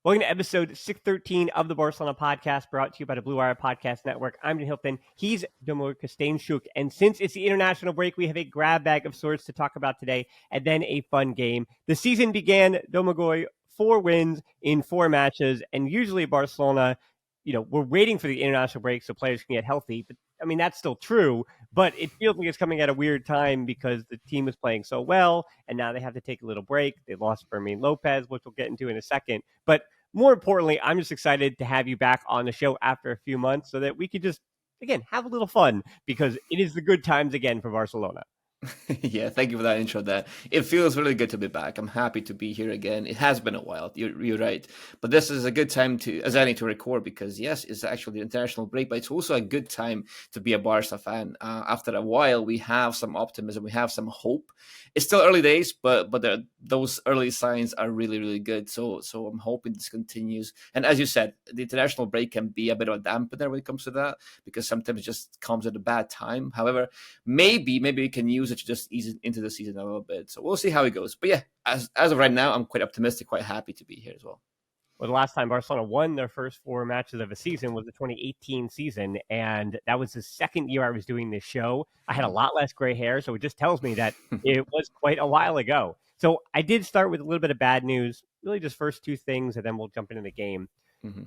Welcome to episode 613 of the Barcelona podcast, brought to you by the Blue Wire Podcast Network. I'm Jim Hilton. He's Domagoj Kostanjšak. And since it's the international break, we have a grab bag of sorts to talk about today, and then a fun game. The season began, Domagoj, 4 wins in 4 matches, and usually Barcelona, we're waiting for the international break so players can get healthy. But I mean, that's still true, but it feels like it's coming at a weird time because the team is playing so well, and now they have to take a little break. They lost Fermin Lopez, which we'll get into in a second. But more importantly, I'm just excited to have you back on the show after a few months so that we could just, again, have a little fun because it is the good times again for Barcelona. Yeah, thank you for that intro. That it feels really good to be back. I'm happy to be here again. It has been a while. You're right, but this is a good time as any to record because yes, it's actually the international break, but it's also a good time to be a Barca fan. After a while, we have some optimism, we have some hope. It's still early days, but those early signs are really really good. So I'm hoping this continues. And as you said, the international break can be a bit of a dampener when it comes to that because sometimes it just comes at a bad time. However, maybe we can use to just ease into the season a little bit. So we'll see how it goes. But yeah, as of right now, I'm quite optimistic, quite happy to be here as well. Well, the last time Barcelona won their first 4 matches of a season was the 2018 season, and that was the second year I was doing this show. I had a lot less gray hair, so it just tells me that it was quite a while ago. So I did start with a little bit of bad news, really just first 2 things, and then we'll jump into the game.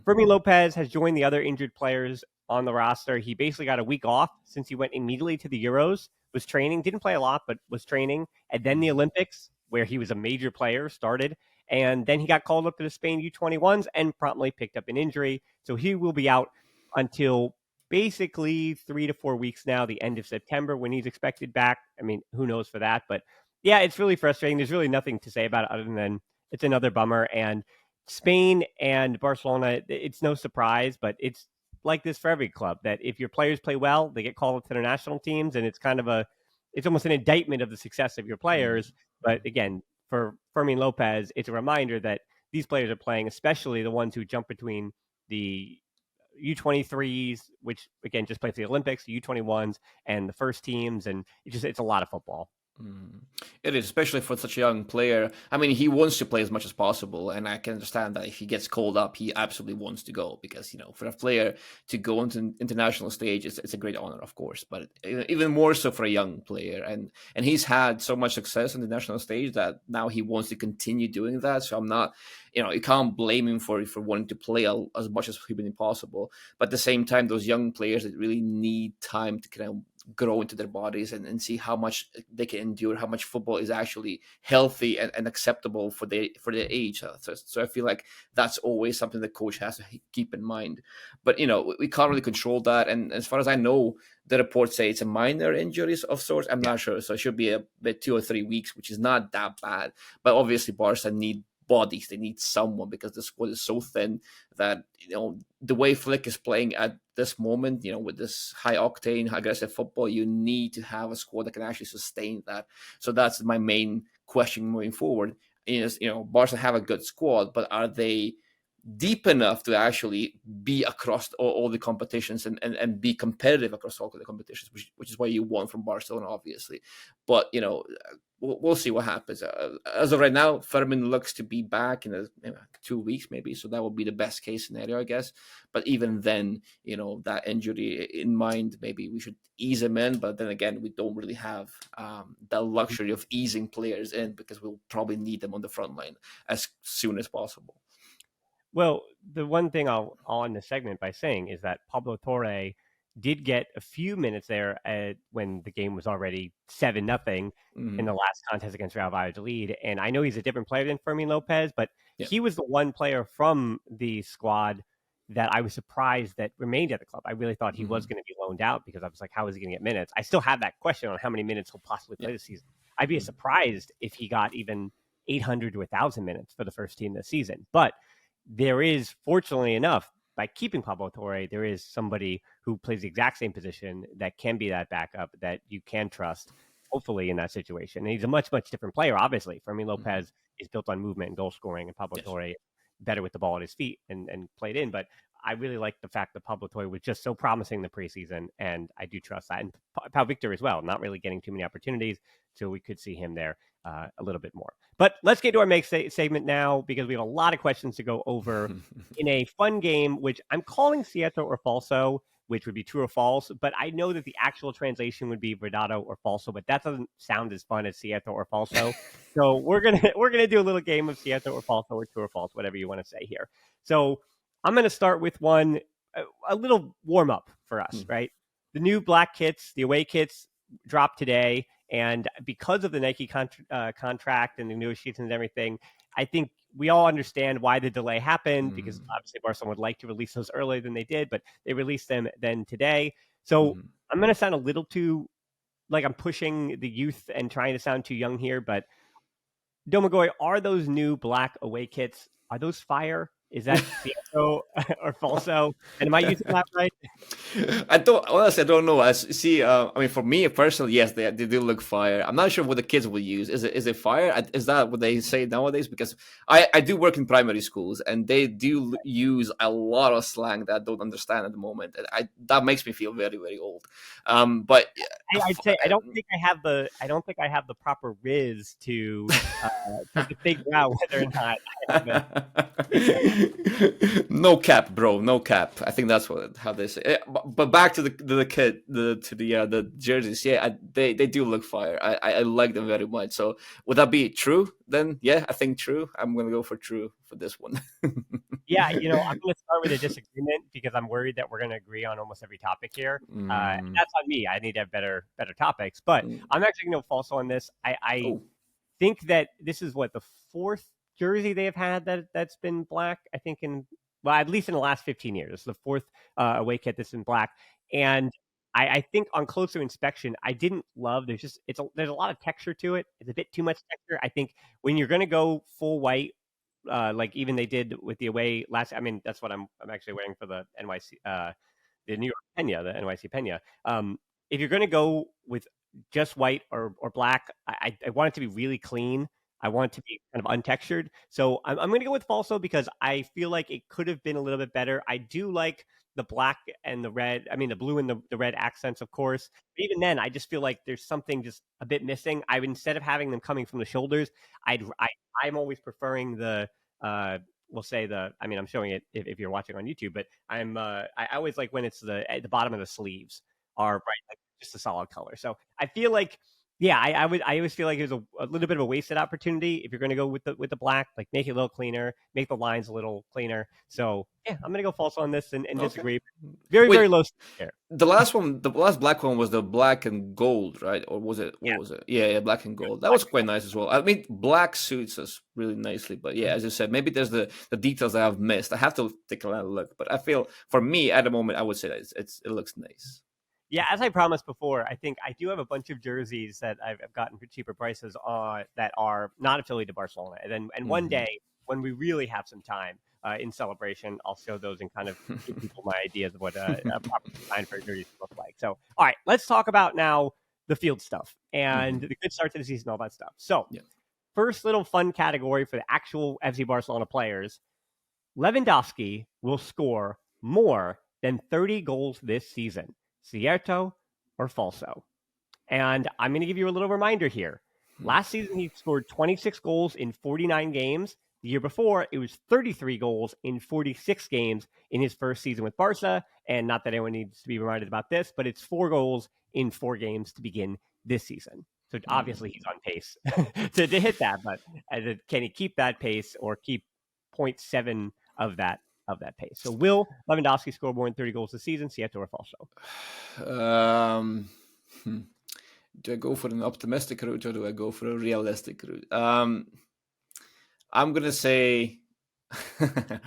Fermin Lopez has joined the other injured players on the roster. He basically got a week off since he went immediately to the Euros, was training, didn't play a lot, but was training. And then the Olympics, where he was a major player, started. And then he got called up to the Spain U21s and promptly picked up an injury. So he will be out until basically 3 to 4 weeks now, the end of September, when he's expected back. I mean, who knows for that? But yeah, it's really frustrating. There's really nothing to say about it other than it's another bummer. And Spain and Barcelona, it's no surprise, but it's like this for every club that if your players play well, they get called up to their national teams, and it's it's almost an indictment of the success of your players. But again, for Fermin Lopez, it's a reminder that these players are playing, especially the ones who jump between the U23s, which again just play for the Olympics, the U21s, and the first teams, and it's a lot of football. It is, especially for such a young player. I mean, he wants to play as much as possible, and I can understand that if he gets called up, he absolutely wants to go because for a player to go onto international stage, it's a great honor, of course. But even more so for a young player, and he's had so much success on the national stage that now he wants to continue doing that. So I'm not, you can't blame him for wanting to play as much as humanly possible. But at the same time, those young players that really need time to kind of grow into their bodies and see how much they can endure, how much football is actually healthy and acceptable for their age. So I feel like that's always something the coach has to keep in mind. But we can't really control that. And as far as I know, the reports say it's a minor injuries of sorts. I'm not sure. So it should be a bit 2 or 3 weeks, which is not that bad. But obviously Barca need bodies. They need someone because the squad is so thin that the way Flick is playing at this moment, with this high octane, aggressive football, you need to have a squad that can actually sustain that. So that's my main question moving forward. Is Barca have a good squad, but are they deep enough to actually be across all the competitions and be competitive across all the competitions, which is what you want from Barcelona, obviously. But we'll see what happens. As of right now, Fermin looks to be back in 2 weeks, maybe. So that would be the best case scenario, I guess. But even then, that injury in mind, maybe we should ease him in. But then again, we don't really have the luxury of easing players in because we'll probably need them on the front line as soon as possible. Well, the one thing I'll end the segment by saying is that Pablo Torre did get a few minutes there when the game was already 7-0 in the last contest against Real Valladolid. And I know he's a different player than Fermin Lopez, but he was the one player from the squad that I was surprised that remained at the club. I really thought he was going to be loaned out because I was like, how is he going to get minutes? I still have that question on how many minutes he'll possibly play this season. I'd be surprised if he got even 800 to 1,000 minutes for the first team this season. But there is, fortunately enough, by keeping Pablo Torre, there is somebody who plays the exact same position that can be that backup that you can trust, hopefully, in that situation. And he's a much, much different player, obviously. Fermin Lopez is built on movement and goal scoring, and Pablo Torre better with the ball at his feet and played in. But I really like the fact that Pablo Torre was just so promising in the preseason, and I do trust that. And Pau Victor as well, not really getting too many opportunities, so we could see him there a little bit more. But let's get to our make segment now, because we have a lot of questions to go over in a fun game, which I'm calling Cierto or Falso, which would be true or false. But I know that the actual translation would be Verdado or Falso, but that doesn't sound as fun as Cierto or Falso. So we're gonna do a little game of Cierto or Falso, or true or false, whatever you want to say here. So I'm going to start with one, a little warm up for us, right? The new black kits, the away kits dropped today. And because of the Nike contract and the negotiations and everything, I think we all understand why the delay happened, because obviously Barcelona would like to release those earlier than they did, but they released them then today. So I'm going to sound a little too like I'm pushing the youth and trying to sound too young here, but Domagoj, are those new black away kits, are those fire? Is that Cierto or Falso? And am I using that right? I don't know. I mean, for me personally, yes, they do look fire. I'm not sure what the kids will use. Is it fire? Is that what they say nowadays? Because I do work in primary schools, and they do use a lot of slang that I don't understand at the moment. And that makes me feel very, very old. But I'd say I don't think I have the proper riz to figure out whether or not I have it. No cap, bro. No cap. I think that's how they say it. But back to the jerseys. Yeah, they do look fire. I like them very much. So would that be true? Then yeah, I think true. I'm gonna go for true for this one. Yeah, I'm going to start with a disagreement, because I'm worried that we're going to agree on almost every topic here. And that's on me. I need to have better topics. But I'm actually going to false on this. I think that this is the fourth jersey they have had that's been black. I think at least in the last 15 years, the fourth away kit that's in black. And I think on closer inspection, I didn't love. There's a lot of texture to it. It's a bit too much texture. I think when you're going to go full white, like even they did with the away last. I mean, that's what I'm actually wearing for the NYC, the New York Pena, the NYC Pena. If you're going to go with just white or black, I want it to be really clean. I want it to be kind of untextured. So I'm going to go with Falso, because I feel like it could have been a little bit better. I do like the black and the red. I mean, the blue and the red accents, of course. But even then, I just feel like there's something just a bit missing. Instead of having them coming from the shoulders, I'm always preferring the we'll say I mean, I'm showing it if you're watching on YouTube, but I always like when it's at the bottom of the sleeves are bright, like just a solid color. So I feel like, yeah, I always feel like there's a little bit of a wasted opportunity if you're going to go with the black, like make it a little cleaner, make the lines a little cleaner. So yeah, I'm going to go false on this and disagree. Very, very low here. The last black one was the black and gold, right? Or was it? What was it? Yeah, black and gold. That was quite nice as well. I mean, black suits us really nicely, but yeah, as I said, maybe there's the details that I've missed. I have to take a look, but I feel for me at the moment, I would say that it looks nice. Yeah, as I promised before, I think I do have a bunch of jerseys that I've gotten for cheaper prices that are not affiliated to Barcelona. And one day, when we really have some time in celebration, I'll show those and kind of give people my ideas of what a proper design for a jersey look like. So, all right, let's talk about now the field stuff and the good start to the season, all that stuff. So, first little fun category for the actual FC Barcelona players. Lewandowski will score more than 30 goals this season. Cierto or Falso? And I'm going to give you a little reminder here. Last season, he scored 26 goals in 49 games. The year before, it was 33 goals in 46 games in his first season with Barça. And not that anyone needs to be reminded about this, but it's 4 goals in 4 games to begin this season. So obviously, he's on pace to hit that. But can he keep that pace or keep 0.7 of that pace? So will Lewandowski score more than 30 goals this season, Cierto or Falso? Do I go for an optimistic route or do I go for a realistic route? I'm gonna say Falso.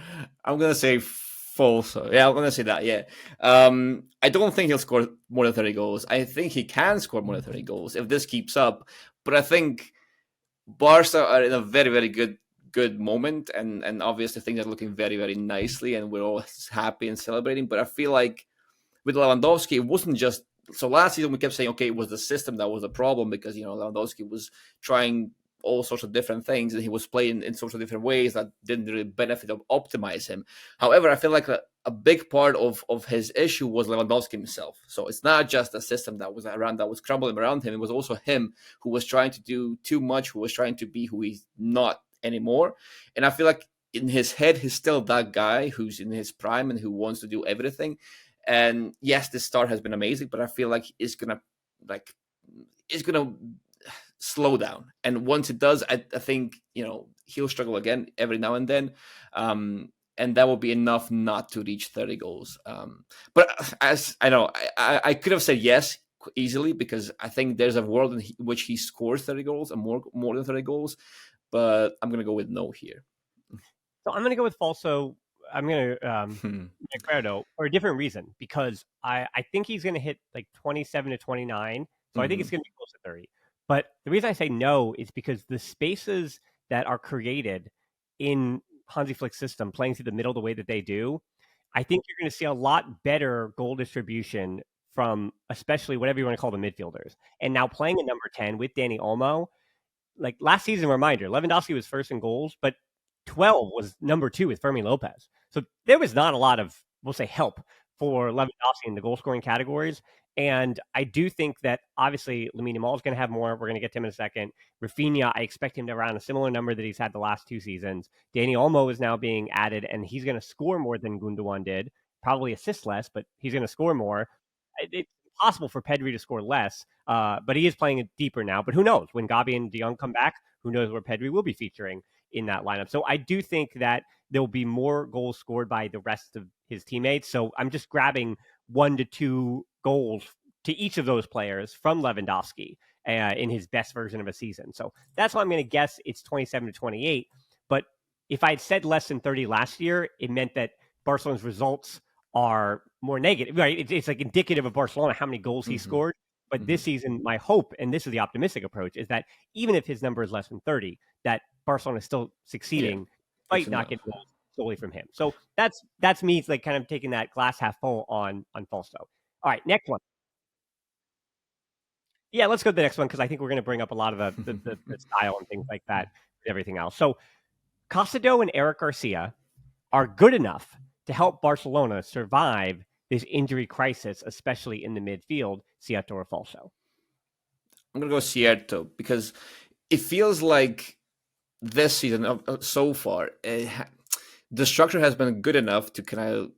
Yeah, I'm gonna say that. Yeah. I don't think he'll score more than 30 goals. I think he can score more than 30 goals if this keeps up. But I think Barca are in a very, very good moment, and obviously things are looking very, very nicely, and we're all happy and celebrating. But I feel like with Lewandowski, it wasn't just so. Last season we kept saying, okay, it was the system that was the problem, because Lewandowski was trying all sorts of different things, and he was playing in sorts of different ways that didn't really benefit or optimize him. However, I feel like a big part of his issue was Lewandowski himself. So it's not just a system that was crumbling around him. It was also him who was trying to do too much, who was trying to be who he's not anymore. And I feel like in his head, he's still that guy who's in his prime and who wants to do everything. And yes, this start has been amazing, but I feel like it's gonna slow down. And once it does, I think he'll struggle again every now and then, and that will be enough not to reach 30 goals. But as I know, I could have said yes easily, because I think there's a world in which he scores 30 goals and more than 30 goals. But I'm gonna go with no here. So I'm gonna go with Falso. I'm going to Cierto for a different reason, because I think he's going to hit like 27 to 29. So I think it's going to be close to 30. But the reason I say no is because the spaces that are created in Hansi Flick's system, playing through the middle the way that they do, I think you're going to see a lot better goal distribution from, especially whatever you want to call the midfielders. And now playing at number 10 with Dani Olmo, like last season, reminder, Lewandowski was first in goals, but 12 was number 2 with Fermin Lopez. So there was not a lot of, we'll say, help for Lewandowski in the goal scoring categories. And I do think that obviously Lamine Yamal is going to have more. We're going to get to him in a second. Rafinha, I expect him to around a similar number that he's had the last 2 seasons. Dani Olmo is now being added, and he's going to score more than Gundogan did. Probably assist less, but he's going to score more. It's possible for Pedri to score less, but he is playing it deeper now. But who knows? When Gabi and De Jong come back, who knows where Pedri will be featuring in that lineup. So I do think that there will be more goals scored by the rest of his teammates. So I'm just grabbing 1 to 2 goals to each of those players from Lewandowski in his best version of a season. So that's why I'm going to guess it's 27 to 28. But if I had said less than 30 last year, it meant that Barcelona's results are more negative, right? It's like indicative of Barcelona, how many goals he scored. But this season, my hope, and this is the optimistic approach, is that even if his number is less than 30, that Barcelona is still succeeding, despite not getting goals solely from him. So that's me, like kind of taking that glass half full on Falso. All right, next one. Yeah, let's go to the next one, because I think we're going to bring up a lot of the style and things like that and everything else. So Costado and Eric Garcia are good enough to help Barcelona survive this injury crisis, especially in the midfield. Cierto or Falso? I'm going to go Cierto, because it feels like this season so far, the structure has been good enough to kind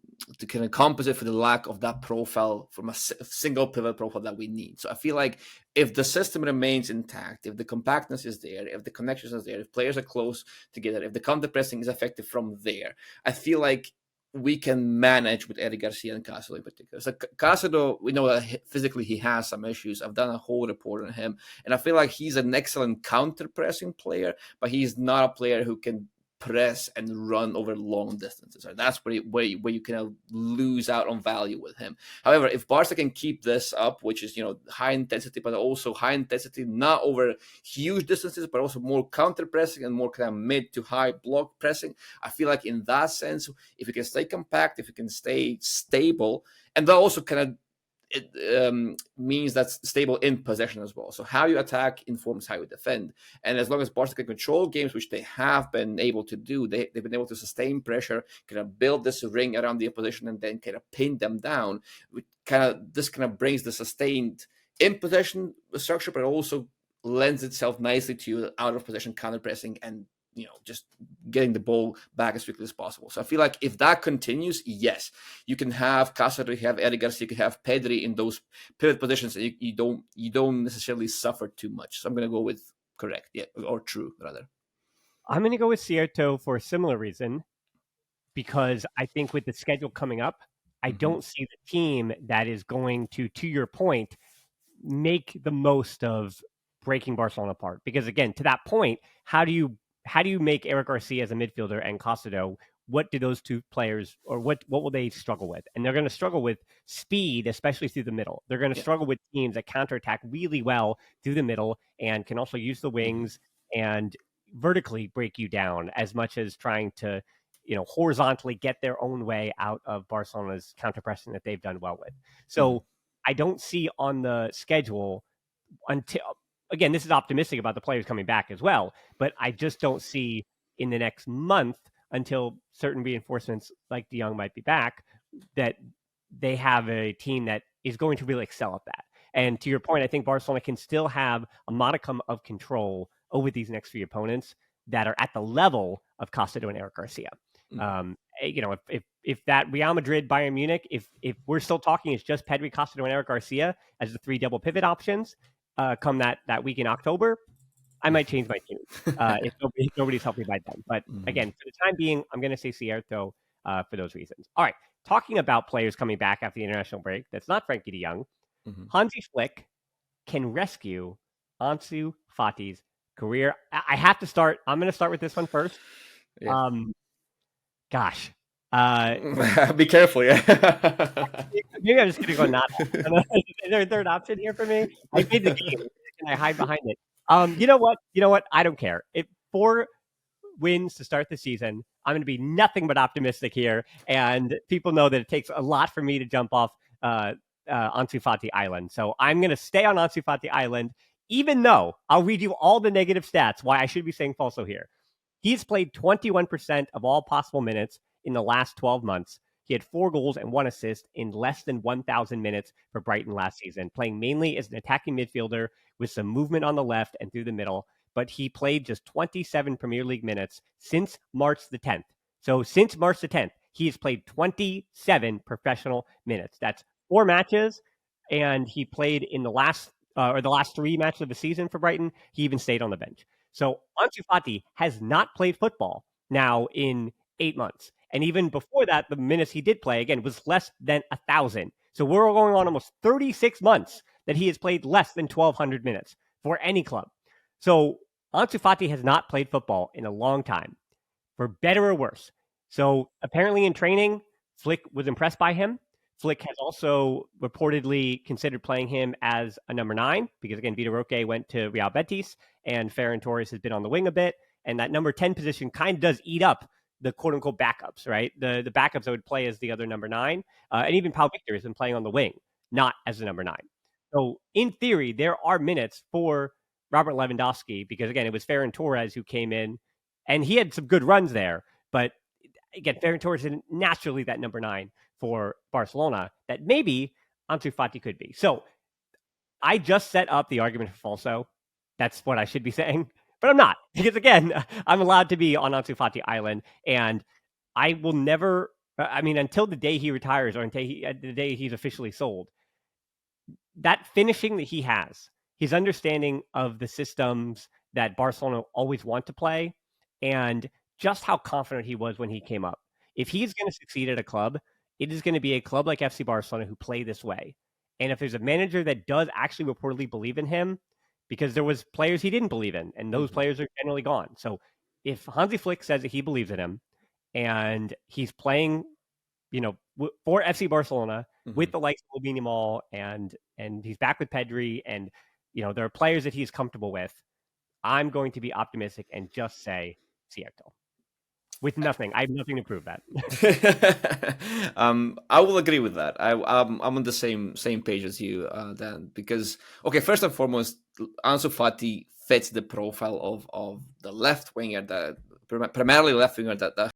of compensate for the lack of that profile from a single pivot profile that we need. So I feel like if the system remains intact, if the compactness is there, if the connections are there, if players are close together, if the counter pressing is effective from there, I feel like we can manage with Eric Garcia and Castro in particular. So Castro, we know that physically he has some issues. I've done a whole report on him, and I feel like he's an excellent counter-pressing player, but he's not a player who can press and run over long distances. Right? That's where you kind of lose out on value with him. However, if Barca can keep this up, which is high intensity, but also high intensity not over huge distances, but also more counter pressing and more kind of mid to high block pressing, I feel like in that sense, if you can stay compact, if you can stay stable, and that also kind of means that's stable in possession as well. So how you attack informs how you defend. And as long as Barca can control games, which they have been able to do, they've been able to sustain pressure, kind of build this ring around the opposition, and then kind of pin them down. This kind of brings the sustained in possession structure, but also lends itself nicely to out of possession counter pressing and just getting the ball back as quickly as possible. So I feel like if that continues, yes, you can have Castro, you have Eric Garcia, you can have Pedri in those pivot positions, and you don't necessarily suffer too much. So I'm going to go with correct, or true rather. I'm going to go with Cierto for a similar reason, because I think with the schedule coming up, I don't see the team that is going to your point, make the most of breaking Barcelona apart. Because again, to that point, how do you make Eric Garcia as a midfielder and Costado? What do those two players, or what will they struggle with? And they're going to struggle with speed, especially through the middle. They're going to struggle with teams that counterattack really well through the middle and can also use the wings and vertically break you down, as much as trying to horizontally get their own way out of Barcelona's counter-pressing that they've done well with. So I don't see on the schedule again, this is optimistic about the players coming back as well, but I just don't see in the next month until certain reinforcements like De Jong might be back that they have a team that is going to really excel at that. And to your point, I think Barcelona can still have a modicum of control over these next few opponents that are at the level of Costa and Eric Garcia. If that Real Madrid, Bayern Munich, if we're still talking, it's just Pedri, Costa and Eric Garcia as the 3 double pivot options come that week in October, I might change my tune if nobody's helped me by then. But again, for the time being, I'm going to say Cierto for those reasons. All right, talking about players coming back after the international break, that's not Frankie de Jong. Hansi Flick can rescue Ansu Fati's career. I have to start. I'm going to start with this one first. Yeah. Gosh. Be careful, yeah. Maybe I'm just going to go not. Is there a third option here for me? I made the game. Can I hide behind it? You know what? I don't care. If 4 wins to start the season, I'm going to be nothing but optimistic here. And people know that it takes a lot for me to jump off Ansu Fati Island. So I'm going to stay on Ansu Fati Island, even though I'll read you all the negative stats, why I should be saying Falso here. He's played 21% of all possible minutes in the last 12 months. He had 4 goals and 1 assist in less than 1,000 minutes for Brighton last season, playing mainly as an attacking midfielder with some movement on the left and through the middle. But he played just 27 Premier League minutes since March the 10th. So since March the 10th, he has played 27 professional minutes. That's 4 matches, and he played in the last 3 matches of the season for Brighton. He even stayed on the bench. So Ansu Fati has not played football now in 8 months. And even before that, the minutes he did play, again, was less than 1,000. So we're going on almost 36 months that he has played less than 1,200 minutes for any club. So Ansu Fati has not played football in a long time, for better or worse. So apparently in training, Flick was impressed by him. Flick has also reportedly considered playing him as a number 9, because again, Vitor Roque went to Real Betis, and Ferran Torres has been on the wing a bit. And that number 10 position kind of does eat up the quote-unquote backups, right? The backups that would play as the other number 9. And even Pau Victor has been playing on the wing, not as the number 9. So in theory, there are minutes for Robert Lewandowski, because again, it was Ferran Torres who came in, and he had some good runs there. But again, Ferran Torres isn't naturally that number 9 for Barcelona that maybe Ansu Fati could be. So I just set up the argument for Falso. That's what I should be saying. But I'm not, because again, I'm allowed to be on Ansu Fati Island, and I will never, until the day he retires or until the day he's officially sold, that finishing that he has, his understanding of the systems that Barcelona always want to play, and just how confident he was when he came up. If he's going to succeed at a club, it is going to be a club like FC Barcelona who play this way. And if there's a manager that does actually reportedly believe in him, because there was players he didn't believe in, and those players are generally gone. So if Hansi Flick says that he believes in him, and he's playing, for FC Barcelona with the likes of Lamine Yamal, and he's back with Pedri, and there are players that he's comfortable with, I'm going to be optimistic and just say Cierto. With nothing. I have nothing to prove that. I will agree with that. I'm on the same page as you, Dan, because, okay, first and foremost, Ansu Fati fits the profile of the left winger, primarily left winger that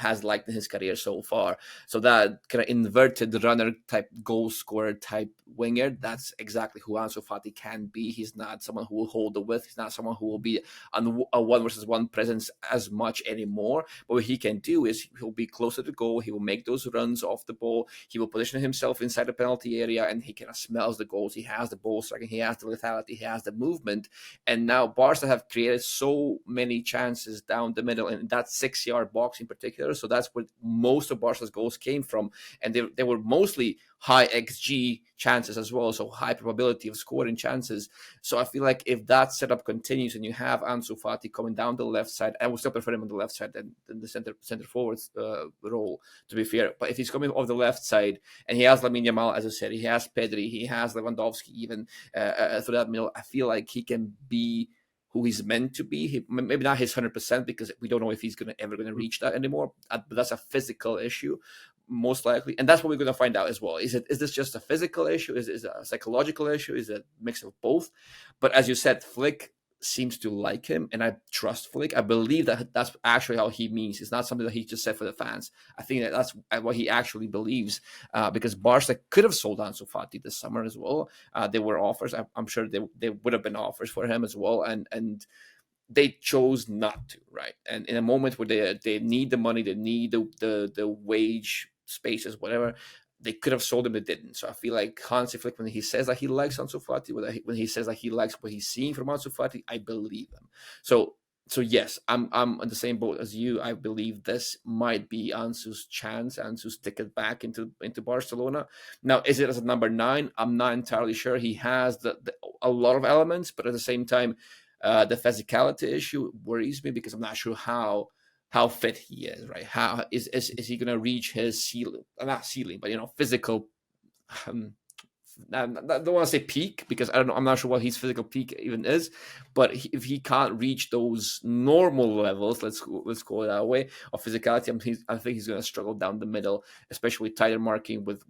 has liked in his career so far. So that kind of inverted runner type, goal scorer type winger, that's exactly who Ansu Fati can be. He's not someone who will hold the width. He's not someone who will be on a 1-versus-1 presence as much anymore. But what he can do is he'll be closer to goal. He will make those runs off the ball. He will position himself inside the penalty area, and he kind of smells the goals. He has the ball striking. He has the lethality. He has the movement. And now Barca have created so many chances down the middle, and that 6-yard box in particular. So that's where most of Barca's goals came from. And they were mostly high XG chances as well, so high probability of scoring chances. So I feel like if that setup continues and you have Ansu Fati coming down the left side, I would still prefer him on the left side than the center forwards role, to be fair. But if he's coming off the left side and he has Lamine Yamal, as I said, he has Pedri, he has Lewandowski even through that middle, I feel like he can be who he's meant to be. Maybe not his 100%, because we don't know if he's ever going to reach that anymore. But that's a physical issue. most likely, and that's what we're going to find out as well. Is this just a physical issue? Is it a psychological issue? Is it a mix of both? But as you said, Flick seems to like him, and I trust Flick. I believe that that's actually how he means. It's not something that he just said for the fans. I think that that's what he actually believes, because Barca could have sold Ansu Fati this summer as well. There were offers. I'm sure there would have been offers for him as well, and they chose not to, right? And in a moment where they need the money, they need the wage spaces, whatever, they could have sold him, they didn't. So I feel like Hansi Flick, when he says that he likes Ansu Fati, when he says that he likes what he's seeing from Ansu Fati, I believe him. So yes, I'm on the same boat as you. I believe this might be Ansu's chance, Ansu's ticket back into Barcelona. Now, is it as a number 9? I'm not entirely sure. He has a lot of elements, but at the same time, the physicality issue worries me, because I'm not sure how fit he is, right? How is he going to reach his ceiling? Not ceiling, but physical. I don't want to say peak, because I don't know. I'm not sure what his physical peak even is. But if he can't reach those normal levels, let's call it that way, of physicality, I think he's going to struggle down the middle, especially with tighter marking, with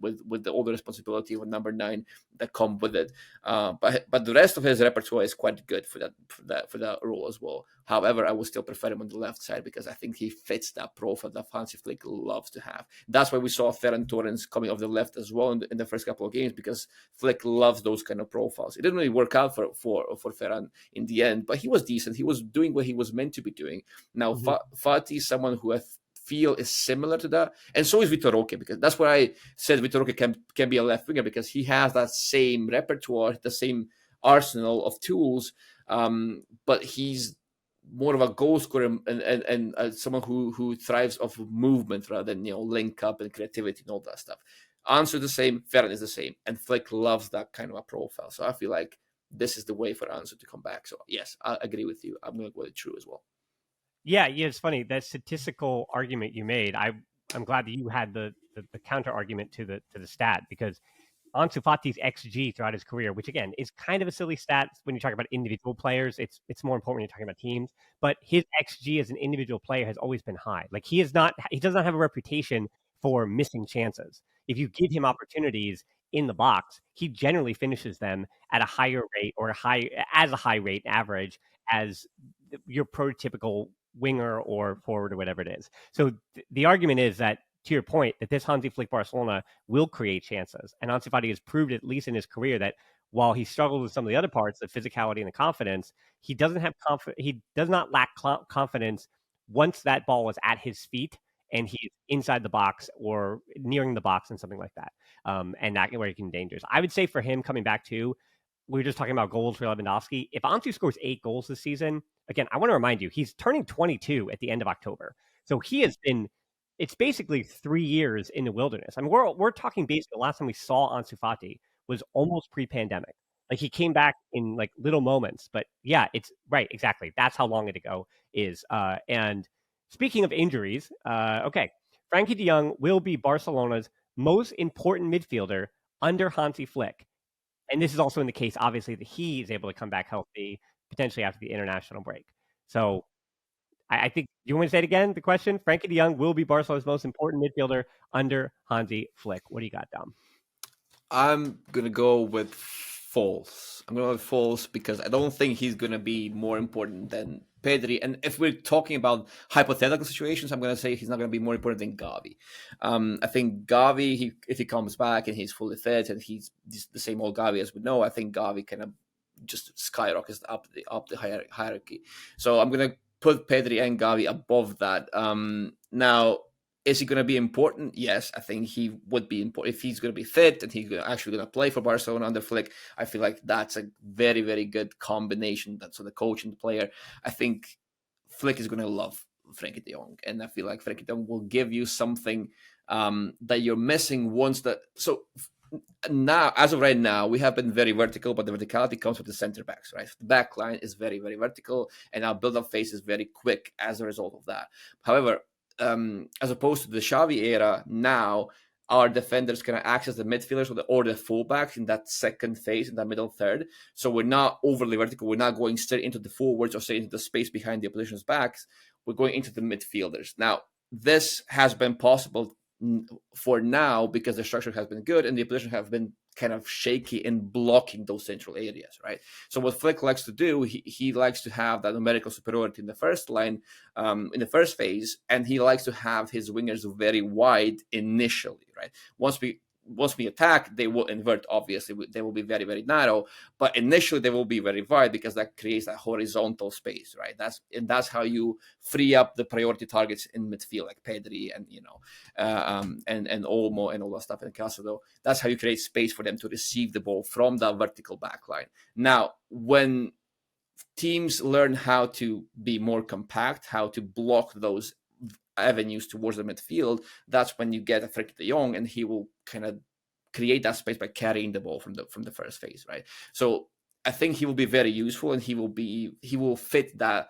the older responsibility of number 9 that come with it. But the rest of his repertoire is quite good for that role as well. However, I would still prefer him on the left side, because I think he fits that profile that Hansi Flick loves to have. That's why we saw Ferran Torres coming off the left as well in the first couple of games, because Flick loves those kind of profiles. It didn't really work out for Ferran in the end, but he was decent. He was doing what he was meant to be doing. Now, Fati is someone who I feel is similar to that, and so is Vitor Roque, because that's why I said Vitor Roque can be a left winger, because he has that same repertoire, the same arsenal of tools, but he's more of a goal scorer and someone who thrives off of movement rather than link up and creativity and all that stuff. Ansu the same, Ferran is the same, and Flick loves that kind of a profile. So I feel like this is the way for Ansu to come back. So yes, I agree with you. I'm going to go with true as well. Yeah, it's funny, that statistical argument you made. I'm glad that you had the counter argument to the stat, because Ansu Fati's XG throughout his career, which again is kind of a silly stat when you talk about individual players. It's more important when you're talking about teams. But his XG as an individual player has always been high. Like he does not have a reputation for missing chances. If you give him opportunities in the box, he generally finishes them at a higher rate, or a high rate average as your prototypical winger or forward or whatever it is. So the argument is that, to your point, that this Hansi Flick Barcelona will create chances. And Ansu Fati has proved, at least in his career, that while he struggled with some of the other parts, the physicality and the confidence, he does not lack confidence once that ball is at his feet and he's inside the box or nearing the box and something like that. And that where he can dangerous. I would say for him coming back too, we were just talking about goals for Lewandowski. If Ansu scores 8 goals this season, again, I want to remind you, he's turning 22 at the end of October. So he has been, it's basically 3 years in the wilderness. I mean, we're talking basically the last time we saw Ansu Fati was almost pre-pandemic. Like he came back in like little moments, but yeah, it's right. Exactly. That's how long ago is. And speaking of injuries, okay, Frankie de Jong will be Barcelona's most important midfielder under Hansi Flick. And this is also in the case, obviously, that he is able to come back healthy, potentially after the international break. So I think, you want me to say it again, the question? Frankie de Jong will be Barcelona's most important midfielder under Hansi Flick. What do you got, Dom? I'm going to go with false. I'm going to go with false because I don't think he's going to be more important than Pedri. And if we're talking about hypothetical situations, I'm going to say he's not going to be more important than Gavi. I think Gavi, if he comes back and he's fully fit and he's the same old Gavi as we know, I think Gavi kind of just skyrockets up the hierarchy. So I'm going to put Pedri and Gavi above that. Now, is he going to be important? Yes, I think he would be important. If he's going to be fit and he's actually going to play for Barcelona under Flick, I feel like that's a very, very good combination. That's the coach and the player. I think Flick is going to love Frankie de Jong. And I feel like Frankie de Jong will give you something that you're missing once that... So now, as of right now, we have been very vertical, but the verticality comes with the center backs, right? The back line is very, very vertical, and our build-up phase is very quick as a result of that. However, as opposed to the Xavi era, now our defenders can access the midfielders or the fullbacks in that second phase, in that middle third. So we're not overly vertical. We're not going straight into the forwards or straight into the space behind the opposition's backs. We're going into the midfielders. Now, this has been possible for now, because the structure has been good and the opposition have been kind of shaky in blocking those central areas, right? So what Flick likes to do, he likes to have that numerical superiority in the first line, in the first phase, and he likes to have his wingers very wide initially, right? Once we attack, they will invert, obviously. They will be very, very narrow, but initially they will be very wide because that creates that horizontal space, right? That's how you free up the priority targets in midfield, like Pedri and, and Olmo and all that stuff in Casado. That's how you create space for them to receive the ball from that vertical back line. Now, when teams learn how to be more compact, how to block those avenues towards the midfield, that's when you get a Frenkie de Jong, and he will kind of create that space by carrying the ball from the first phase, right? So I think he will be very useful, and he will fit that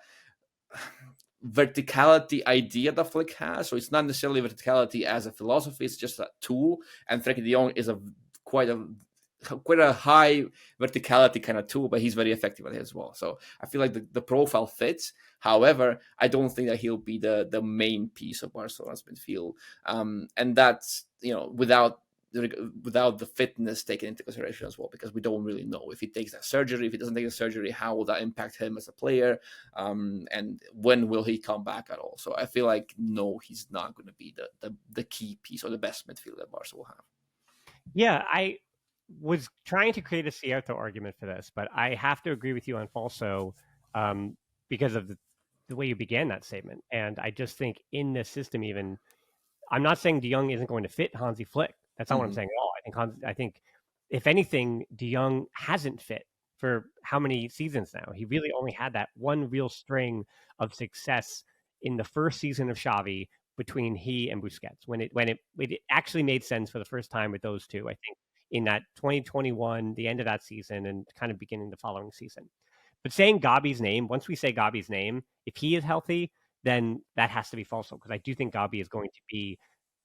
verticality idea that Flick has. So it's not necessarily verticality as a philosophy; it's just a tool. And Frenkie de Jong is quite a high verticality kind of tool, but he's very effective at it as well. So I feel like the profile fits. However, I don't think that he'll be the main piece of Barcelona's midfield, and that's without the fitness taken into consideration as well, because we don't really know if he takes that surgery. If he doesn't take the surgery, how will that impact him as a player, and when will he come back at all? So I feel like no, he's not going to be the key piece or the best midfielder that Barca will have. Yeah, I was trying to create a Cierto argument for this, but I have to agree with you on Falso because of the way you began that statement. And I just think in this system, even, I'm not saying De Jong isn't going to fit Hansi Flick. That's not what I'm saying at all. I think if anything, De Jong hasn't fit for how many seasons now? He really only had that one real string of success in the first season of Xavi between he and Busquets, when it actually made sense for the first time with those two. I think in that 2021, the end of that season, and kind of beginning the following season. But saying Gabi's name, once we say Gabi's name, if he is healthy, then that has to be Falso, because I do think Gabi is going to be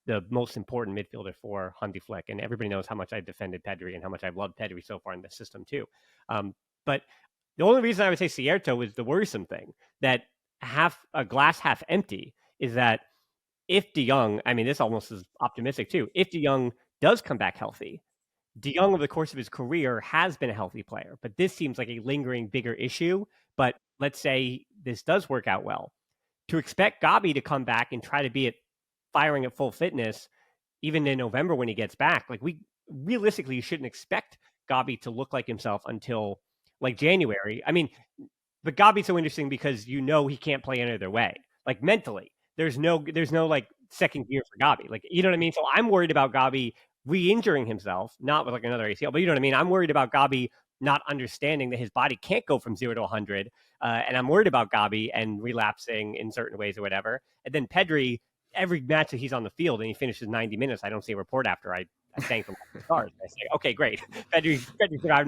the most important midfielder for Hansi Flick. And everybody knows how much I've defended Pedri and how much I've loved Pedri so far in this system too. But the only reason I would say Cierto is the worrisome thing, that a glass half empty, is that if De Jong, I mean, this almost is optimistic too, if De Jong does come back healthy, De Jong over the course of his career has been a healthy player, but this seems like a lingering bigger issue. But let's say this does work out well. To expect Gabi to come back and try to be firing at full fitness, even in November when he gets back, like, we realistically shouldn't expect Gabi to look like himself until like January. I mean, but Gabi's so interesting because he can't play any other way. Like, mentally, there's no like second gear for Gabi. Like, you know what I mean? So I'm worried about Gabi re-injuring himself, not with like another ACL, but you know what I mean? I'm worried about Gabi not understanding that his body can't go from 0 to 100. And I'm worried about Gabi and relapsing in certain ways or whatever. And then Pedri, every match that he's on the field and he finishes 90 minutes, I don't see a report after I thank him for the stars. I say, okay, great. Pedri could have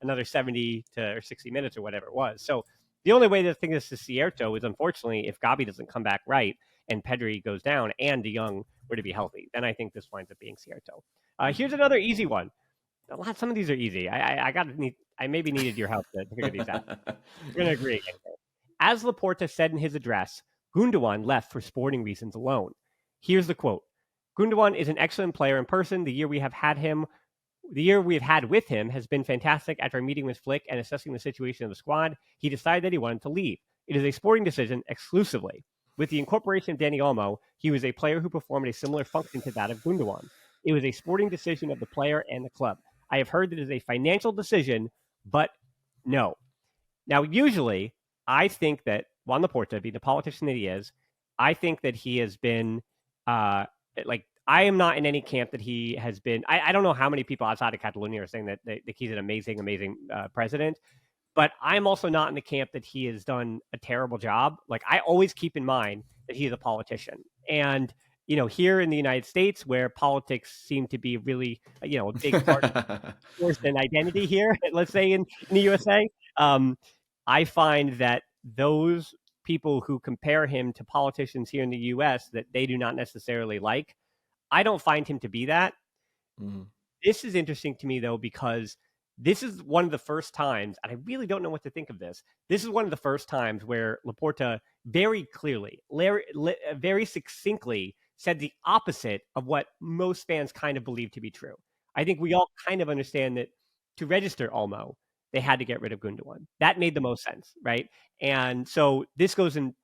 another 70 or 60 minutes or whatever it was. So the only way to think this is Cierto is, unfortunately, if Gabi doesn't come back right and Pedri goes down and De Jong were to be healthy, then I think this winds up being Cierto. Here's another easy one. Some of these are easy. I maybe needed your help to figure these out. We're going to agree again. As Laporta said in his address, Gundogan left for sporting reasons alone. Here's the quote. Gundogan is an excellent player in person. The year we have had with him has been fantastic. After meeting with Flick and assessing the situation of the squad, he decided that he wanted to leave. It is a sporting decision exclusively. With the incorporation of Dani Olmo, he was a player who performed a similar function to that of Gundogan. It was a sporting decision of the player and the club. I have heard that it is a financial decision, but no. Now, usually, I think that Juan Laporta, being the politician that he is, I think that he has been, I am not in any camp that he has been. I don't know how many people outside of Catalonia are saying that he's an amazing, amazing president, but I'm also not in the camp that he has done a terrible job. Like, I always keep in mind that he is a politician. And, here in the United States, where politics seem to be really, a big part of an identity here, let's say in the USA, I find that those people who compare him to politicians here in the US that they do not necessarily like, I don't find him to be that. Mm-hmm. This is interesting to me, though, because this is one of the first times, and I really don't know what to think of this. This is one of the first times where Laporta very clearly, very succinctly said the opposite of what most fans kind of believe to be true. I think we all kind of understand that to register Olmo, they had to get rid of Gundogan. That made the most sense, right? And so this goes in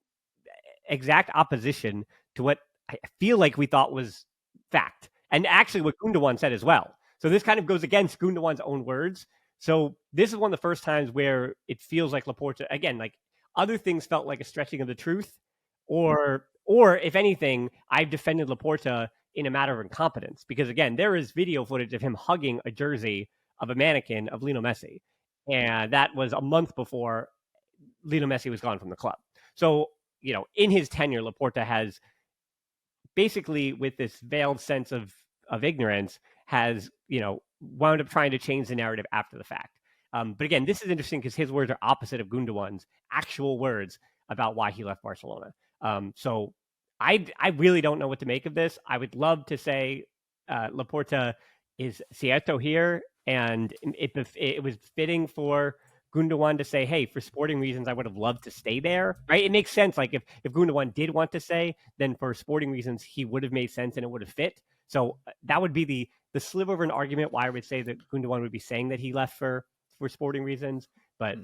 exact opposition to what I feel like we thought was fact, and actually what Gundogan said as well. So this kind of goes against Gundogan's own words. So this is one of the first times where it feels like Laporta, again, like other things felt like a stretching of the truth, or if anything, I've defended Laporta in a matter of incompetence, because again, there is video footage of him hugging a jersey of a mannequin of Lionel Messi, and that was a month before Lionel Messi was gone from the club. So, you know, in his tenure, Laporta has basically, with this veiled sense of ignorance, has, you know, wound up trying to change the narrative after the fact. But again, this is interesting because his words are opposite of Gundogan's actual words about why he left Barcelona. So I really don't know what to make of this. I would love to say Laporta is Cierto here, and it was fitting for Gundogan to say, hey, for sporting reasons, I would have loved to stay there, right? It makes sense. Like if Gundogan did want to stay, then for sporting reasons, he would have made sense and it would have fit. So that would be the sliver of an argument why I would say that Gundogan would be saying that he left for sporting reasons. But